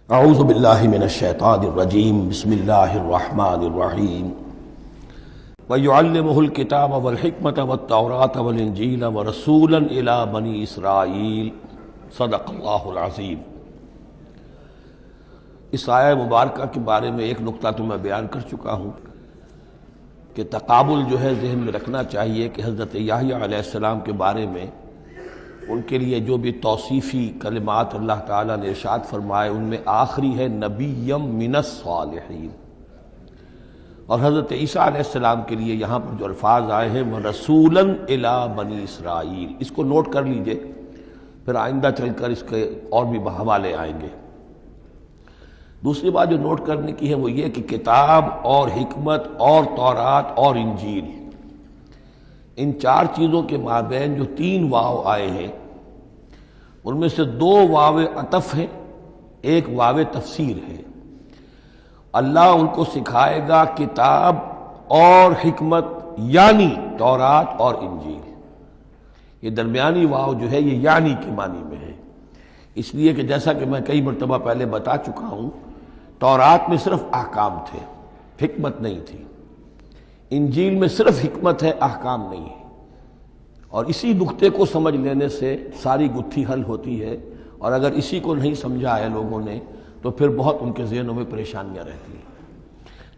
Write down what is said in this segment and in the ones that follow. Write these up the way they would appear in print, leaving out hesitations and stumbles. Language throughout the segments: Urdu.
اعوذ باللہ من الشیطان الرجیم بسم اللہ الرحمن الرحیم وَيُعَلِّمُهُ الْكِتَابَ وَالْحِكْمَةَ وَالتَّوْرَاةَ وَالْإِنْجِيلَ وَرَسُولًا إِلَى بَنِي إِسْرَائِيلَ صدق اللہ العظیم۔ اس آیہ مبارکہ کے بارے میں ایک نقطہ تو میں بیان کر چکا ہوں کہ تقابل جو ہے ذہن میں رکھنا چاہیے کہ حضرت یحییٰ علیہ السلام کے بارے میں ان کے لیے جو بھی توصیفی کلمات اللہ تعالیٰ نے ارشاد فرمائے ان میں آخری ہے نبیم من الصالحین، اور حضرت عیسیٰ علیہ السلام کے لیے یہاں پر جو الفاظ آئے ہیں وہ رسولاً الی بنی اسرائیل، اس کو نوٹ کر لیجئے، پھر آئندہ چل کر اس کے اور بھی حوالے آئیں گے۔ دوسری بات جو نوٹ کرنے کی ہے وہ یہ کہ کتاب اور حکمت اور تورات اور انجیل، ان چار چیزوں کے مابین جو تین واو آئے ہیں ان میں سے دو واو عطف ہیں، ایک واو تفسیر ہے۔ اللہ ان کو سکھائے گا کتاب اور حکمت، یعنی تورات اور انجیل۔ یہ درمیانی واو جو ہے یہ یعنی کے معنی میں ہے، اس لیے کہ جیسا کہ میں کئی مرتبہ پہلے بتا چکا ہوں، تورات میں صرف احکام تھے، حکمت نہیں تھی۔ انجیل میں صرف حکمت ہے، احکام نہیں ہے، اور اسی نقطے کو سمجھ لینے سے ساری گتھی حل ہوتی ہے، اور اگر اسی کو نہیں سمجھا ہے لوگوں نے تو پھر بہت ان کے ذہنوں میں پریشانیاں رہتی ہیں۔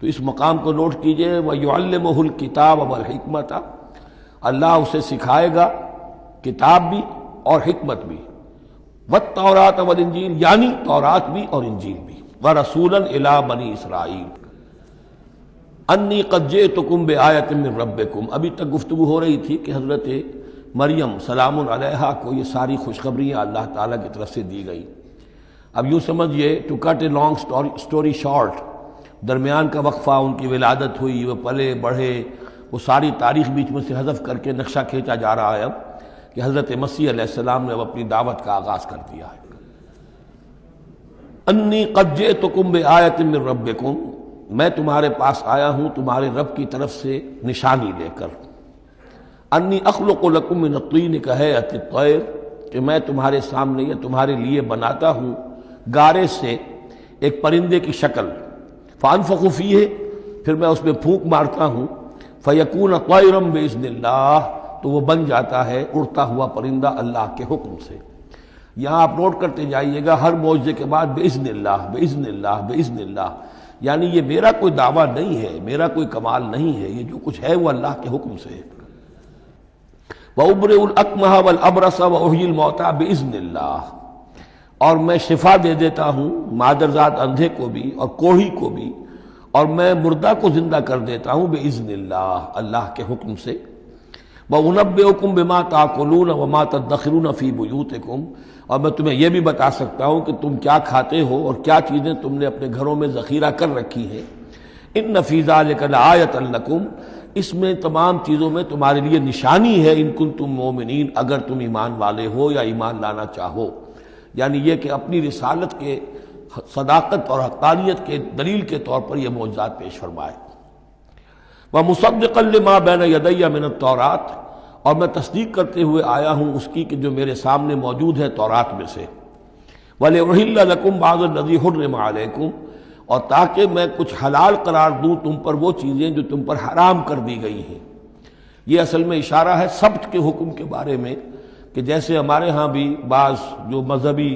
تو اس مقام کو نوٹ کیجئے، وَيُعَلِّمُهُ الْكِتَابَ وَالْحِكْمَةَ، اللہ اسے سکھائے گا کتاب بھی اور حکمت بھی، وَالتَّوْرَاةَ وَالْإِنْجِيلَ، یعنی تورات بھی اور انجیل بھی، وَرَسُولًا إِلَىٰ بَنِي إِسْرَائِيلَ انی قد جئتکم بآیۃ من ربکم۔ ابھی تک گفتگو ہو رہی تھی کہ حضرت مریم سلام علیہا کو یہ ساری خوشخبریاں اللہ تعالیٰ کی طرف سے دی گئی۔ اب یوں سمجھئے، to cut a long story short, درمیان کا وقفہ، ان کی ولادت ہوئی، وہ پلے بڑھے، وہ ساری تاریخ بیچ میں سے حذف کر کے نقشہ کھینچا جا رہا ہے اب کہ حضرت مسیح علیہ السلام نے اب اپنی دعوت کا آغاز کر دیا ہے۔ انی قد جئتکم بآیۃ من ربکم، میں تمہارے پاس آیا ہوں تمہارے رب کی طرف سے نشانی لے کر۔ انی اخلق لکم من الطین کہیئۃ الطیر، کہ میں تمہارے سامنے یا تمہارے لیے بناتا ہوں گارے سے ایک پرندے کی شکل، فانفخ فیہ، پھر میں اس میں پھونک مارتا ہوں، فیکون طیرا باذن اللہ، تو وہ بن جاتا ہے اڑتا ہوا پرندہ اللہ کے حکم سے۔ یہاں آپ نوٹ کرتے جائیے گا، ہر معجزے کے بعد باذن اللہ باذن اللہ باذن اللہ، یعنی یہ میرا کوئی دعویٰ نہیں ہے، میرا کوئی کمال نہیں ہے، یہ جو کچھ ہے وہ اللہ کے حکم سے ہے۔ وَأُبْرِئُ الْأَكْمَحَ وَالْأَبْرَصَ وَأُحْيِي الْمَوْتَىٰ بِإِذْنِ اللَّهِ، اور میں شفا دے دیتا ہوں مادرزاد اندھے کو بھی اور کوڑھی کو بھی، اور میں مردہ کو زندہ کر دیتا ہوں بِإِذْنِ اللَّهِ، اللہ کے حکم سے۔ وَأُنَبِّئُكُم بِمَا تَأْكُلُونَ وَمَا تَدَّخِرُونَ فِي بُيُوتِكُمْ، اور میں تمہیں یہ بھی بتا سکتا ہوں کہ تم کیا کھاتے ہو اور کیا چیزیں تم نے اپنے گھروں میں ذخیرہ کر رکھی ہیں۔ ان فی ذلک لآیۃ لکم، اس میں تمام چیزوں میں تمہارے لیے نشانی ہے، ان کنتم مؤمنین، اگر تم ایمان والے ہو یا ایمان لانا چاہو، یعنی یہ کہ اپنی رسالت کے صداقت اور حقانیت کے دلیل کے طور پر یہ معجزات پیش فرمائے۔ وَمُصَدِّقًا لِمَا بَيْنَ يَدَيَّ مِنَ التَّوْرَاةِ، اور میں تصدیق کرتے ہوئے آیا ہوں اس کی کہ جو میرے سامنے موجود ہے تورات میں سے۔ وَلِأُحِلَّ لَكُمْ بَعْضَ الَّذِي حُرِّمَ عَلَيْكُمْ، اور تاکہ میں کچھ حلال قرار دوں تم پر وہ چیزیں جو تم پر حرام کر دی گئی ہیں۔ یہ اصل میں اشارہ ہے سبت کے حکم کے بارے میں، کہ جیسے ہمارے ہاں بھی بعض جو مذہبی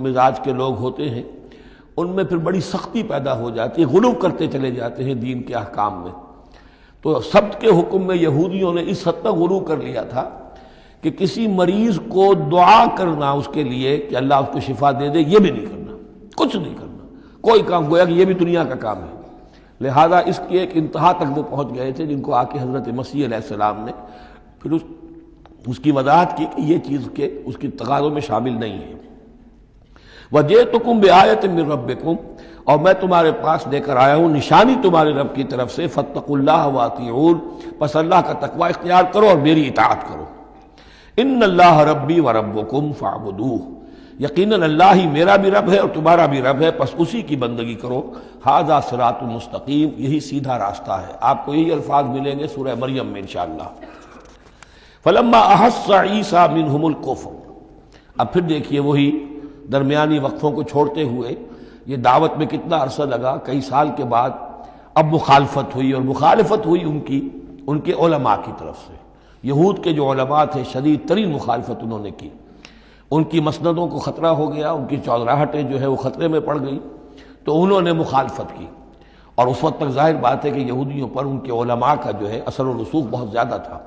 مزاج کے لوگ ہوتے ہیں ان میں پھر بڑی سختی پیدا ہو جاتی ہے، غلو کرتے چلے جاتے ہیں دین کے احکام میں۔ تو سبت کے حکم میں یہودیوں نے اس حد تک غلو کر لیا تھا کہ کسی مریض کو دعا کرنا اس کے لیے کہ اللہ اس کو شفا دے دے، یہ بھی نہیں کرنا، کچھ نہیں کرنا، کوئی کام، گویا کہ یہ بھی دنیا کا کام ہے۔ لہذا اس کی ایک انتہا تک وہ پہنچ گئے تھے جن کو آ کے حضرت مسیح علیہ السلام نے پھر اس کی وضاحت کی کہ یہ چیز کے اس کی تقاضوں میں شامل نہیں ہے۔ وَجِئْتُكُم بِآیَةٍ مِّن رَبِّكُمْ، اور میں تمہارے پاس لے کر آیا ہوں نشانی تمہارے رب کی طرف سے، فَاتَّقُوا اللَّهَ وَأَطِیعُونِ، پس اللہ کا تقوی اختیار کرو اور میری اطاعت کرو۔ ان اللہ ربی وربکم فاعبدوہ، یقیناً اللہ ہی میرا بھی رب ہے اور تمہارا بھی رب ہے، پس اسی کی بندگی کرو۔ ھذا صراط مستقیم، یہی سیدھا راستہ ہے۔ آپ کو یہی الفاظ ملیں گے سورہ مریم میں انشاءاللہ۔ فلما احس عیسیٰ منہم الکفر، اب پھر دیکھیے وہی درمیانی وقفوں کو چھوڑتے ہوئے یہ دعوت میں کتنا عرصہ لگا، کئی سال کے بعد اب مخالفت ہوئی، اور مخالفت ہوئی ان کے علماء کی طرف سے۔ یہود کے جو علماء تھے شدید ترین مخالفت انہوں نے کی، ان کی مسندوں کو خطرہ ہو گیا، ان کی چودراہٹیں جو ہے وہ خطرے میں پڑ گئی، تو انہوں نے مخالفت کی۔ اور اس وقت تک ظاہر بات ہے کہ یہودیوں پر ان کے علماء کا جو ہے اثر و رسوخ بہت زیادہ تھا۔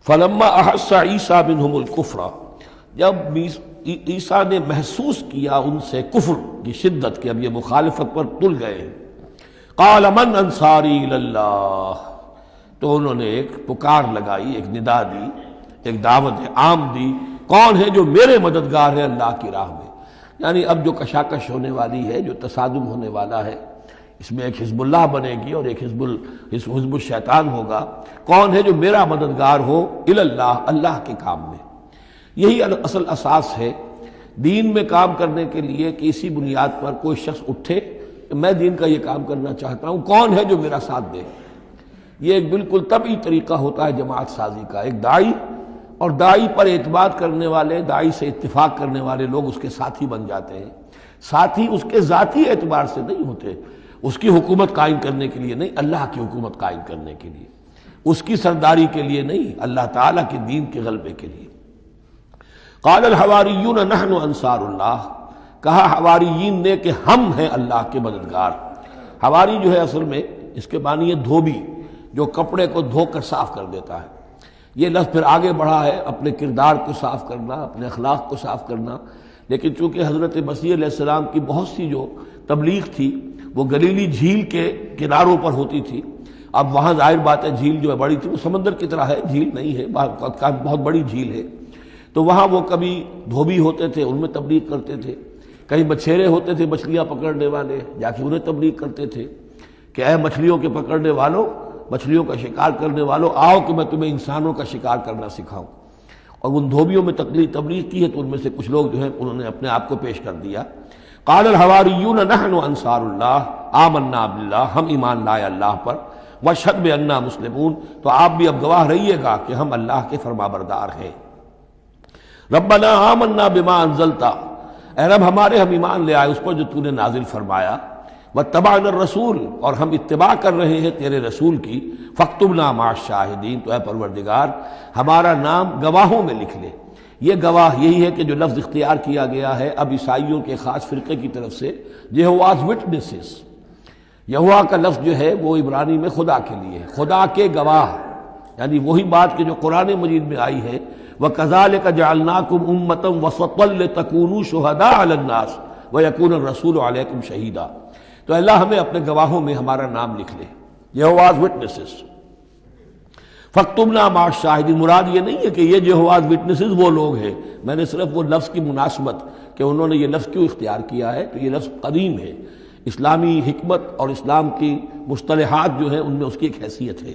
فلما احس عیسیٰ منہم الکفر، جب عیسیٰ نے محسوس کیا ان سے کفر کی شدت کہ اب یہ مخالفت پر تل گئے ہیں، قال من انصاری الی اللہ، تو انہوں نے ایک پکار لگائی، ایک ندا دی، ایک دعوت عام دی، کون ہے جو میرے مددگار ہے اللہ کی راہ میں؟ یعنی اب جو کشاکش ہونے والی ہے، جو تصادم ہونے والا ہے، اس میں ایک حزب اللہ بنے گی اور ایک حزب الشیطان ہوگا، کون ہے جو میرا مددگار ہو الی اللہ، اللہ کے کام میں۔ یہی اصل اساس ہے دین میں کام کرنے کے لیے کہ اسی بنیاد پر کوئی شخص اٹھے کہ میں دین کا یہ کام کرنا چاہتا ہوں، کون ہے جو میرا ساتھ دے۔ یہ ایک بالکل طبعی طریقہ ہوتا ہے جماعت سازی کا، ایک داعی اور داعی پر اعتماد کرنے والے، داعی سے اتفاق کرنے والے لوگ اس کے ساتھی بن جاتے ہیں۔ ساتھی اس کے ذاتی اعتبار سے نہیں ہوتے، اس کی حکومت قائم کرنے کے لیے نہیں، اللہ کی حکومت قائم کرنے کے لیے، اس کی سرداری کے لیے نہیں، اللہ تعالیٰ کے دین کے غلبے کے لیے۔ قال الحواریون نحن انصار اللہ، کہا حواریین نے کہ ہم ہیں اللہ کے مددگار۔ حواری جو ہے اصل میں اس کے معنی ہے دھوبی، جو کپڑے کو دھو کر صاف کر دیتا ہے۔ یہ لفظ پھر آگے بڑھا ہے اپنے کردار کو صاف کرنا، اپنے اخلاق کو صاف کرنا، لیکن چونکہ حضرت مسیح علیہ السلام کی بہت سی جو تبلیغ تھی وہ گلیلی جھیل کے کناروں پر ہوتی تھی۔ اب وہاں ظاہر بات ہے جھیل جو ہے بڑی تھی، وہ سمندر کی طرح ہے، جھیل نہیں ہے، بہت بڑی جھیل ہے، تو وہاں وہ کبھی دھوبی ہوتے تھے، ان میں تبلیغ کرتے تھے، کئی مچھیرے ہوتے تھے مچھلیاں پکڑنے والے، جا کے انہیں تبلیغ کرتے تھے کہ اے مچھلیوں کے پکڑنے والوں، مچھلیوں کا شکار کرنے والوں، آؤ کہ میں تمہیں انسانوں کا شکار کرنا سکھاؤں۔ اور ان دھوبیوں میں تبلیغ کی ہے، تو ان میں سے کچھ لوگ جو ہے انہوں نے اپنے آپ کو پیش کر دیا۔ قال الحواریون نحن انصار اللہ آمنا باللہ، ہم ایمان لائے اللہ پر، واشہد بأننا مسلمون، تو آپ بھی اب گواہ رہیے گا کہ ہم اللہ کے فرمانبردار ہیں۔ ربنا آمنا بما انزلتا، اے رب ہمارے ہم ایمان لے آئے اس پر جو تو نے نازل فرمایا، واتبعنا الرسول، اور ہم اتباع کر رہے ہیں تیرے رسول کی، فاکتبنا مع الشاہدین، تو اے پروردگار ہمارا نام گواہوں میں لکھ لے۔ یہ گواہ یہی ہے کہ جو لفظ اختیار کیا گیا ہے اب عیسائیوں کے خاص فرقے کی طرف سے، یہواز وٹنسز، یہوا کا لفظ جو ہے وہ عبرانی میں خدا کے لیے ہے، خدا کے گواہ، یعنی وہی بات کہ جو قرآن مجید میں آئی ہے، وَكَذَلِكَ جَعَلْنَاكُمْ أُمَّةً وَسَطًا لِتَكُونُوا شُهَدَاءَ عَلَى النَّاسِ وَيَكُونَ الرَّسُولُ عَلَيْكُمْ شَهِيدًا، تو اللہ ہمیں اپنے گواہوں میں ہمارا نام لکھ لے، یہواز وٹنسز۔ فاکتبنا مع الشاہدین، مراد یہ نہیں ہے کہ یہ یہواز وٹنسز وہ لوگ ہیں، میں نے صرف وہ لفظ کی مناسبت کہ انہوں نے یہ لفظ کیوں اختیار کیا ہے، تو یہ لفظ قدیم ہے، اسلامی حکمت اور اسلام کی مصطلحات جو ہیں ان میں اس کی ایک حیثیت ہے۔